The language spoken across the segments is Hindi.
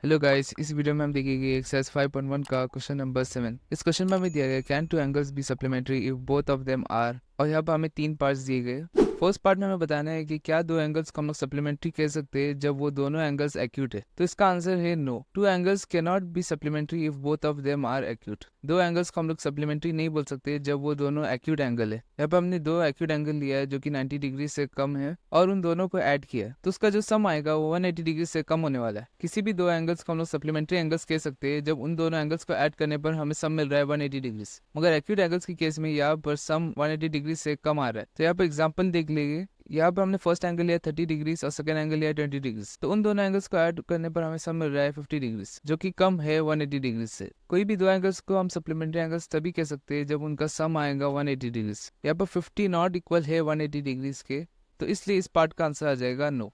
हेलो गाइस, इस वीडियो में हम देखेंगे एक्सरसाइज 5.1 का क्वेश्चन नंबर 7। इस क्वेश्चन में हमें दिया गया can two angles be supplementary if both of them are, और यहाँ पर हमें 3 पार्ट्स दिए गए। फर्स्ट पार्ट में हमें बताना है कि क्या दो एंगल्स को हम लोग सप्लीमेंट्री कह सकते हैं जब वो दोनों एंगल्स एक्यूट है। तो इसका आंसर है no, two angles can not be supplementary if both of them are acute. दो एंगल्स को हम लोग सप्लीमेंट्री नहीं बोल सकते जब वो दोनों एक्यूट एंगल है। यहाँ पर हमने दो एक्यूट एंगल लिया है जो कि 90 डिग्री से कम है और उन दोनों को ऐड किया है, तो उसका जो सम आएगा वो 180 डिग्री से कम होने वाला है। किसी भी दो एंगल्स को हम लोग सप्लीमेंट्री एंगल्स कह सकते हैं जब उन दोनों एंगल्स को ऐड करने पर हमें सम मिल रहा है 180 डिग्री। मगर एक्यूट एंगल्स के केस में यहाँ पर सम 180 डिग्री से कम आ रहा है। तो यहाँ पर एग्जाम्पल देख लेंगे। यहाँ पर हमने फर्स्ट एंगल लिया 30 डिग्री और सेकंड एंगल लिया 20 डिग्री। तो उन दोनों एंगल्स को ऐड करने पर हमें सम मिल रहा है 50 डिग्री, जो कि कम है 180 डिग्री से। कोई भी दो एंगल्स को हम सप्लीमेंट्री एंगल्स तभी कह सकते हैं जब उनका सम आएगा 180 डिग्री। यहाँ पर 50 नॉट इक्वल है 180 डिग्री के, तो इसलिए इस पार्ट का आंसर आ जाएगा नो।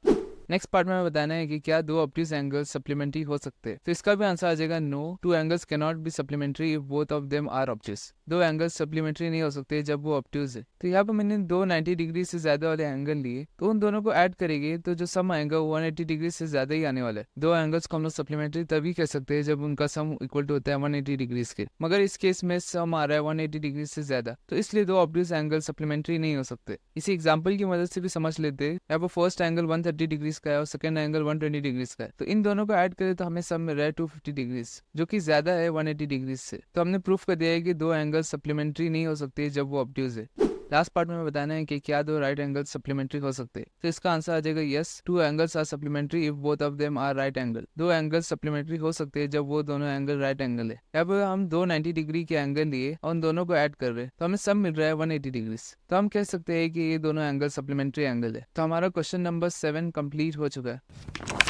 नेक्स्ट पार्ट में हमें बताना है कि क्या दो ऑब्ट्यूज एंगल्स सप्लीमेंट्री हो सकते हैं। तो इसका भी आंसर आ जाएगा no, two angles can not be supplementary if both of them are obtuse. दो एंगल्स सप्लीमेंट्री नहीं हो सकते जब वो ऑब्ट्यूज है। तो यहाँ पर मैंने दो 90 डिग्री से ज्यादा वाले एंगल लिए, तो उन दोनों को ऐड करेंगे तो जो सम आएगा वो 180 डिग्री से ज्यादा ही आने वाला है। दो एंगल्स को हम लोग सप्लीमेंट्री तभी कह सकते हैं जब उनका सम इक्वल टू होता है 180 डिग्री के, मगर इस केस में सम आ रहा है 180 डिग्री से ज्यादा, तो इसलिए दो ऑब्ट्यूज एंगल सप्लीमेंट्री नहीं हो सकते। इसी एग्जाम्पल की मदद से भी समझ लेते हैं। यहाँ पर फर्स्ट एंगल 130 डिग्री का है और सेकंड एंगल 120 डिग्री का है, तो इन दोनों को ऐड करें तो हमें सम मिल रहा है 250 डिग्री, जो कि ज्यादा है 180 डिग्री से। तो हमने प्रूफ कर दिया है कि दो एंगल सप्लीमेंट्री नहीं हो सकते जब वो ऑब्ट्यूज है। लास्ट पार्ट में हमें बताना है कि क्या दो राइट एंगल सप्लीमेंट्री हो सकते हैं। तो इसका आंसर आ जाएगा yes, two angles are supplementary if both of them are right angle. दो एंगल सप्लीमेंट्री हो सकते हैं जब वो दोनों एंगल राइट एंगल है। यहाँ पर हम दो 90 डिग्री के एंगल लिए और उन दोनों को ऐड कर रहे हैं, तो हमें सब मिल रहा है 180 डिग्री। तो हम कह सकते हैं कि ये दोनों एंगल सप्लीमेंट्री एंगल है। तो हमारा क्वेश्चन नंबर 7 कंप्लीट हो चुका है।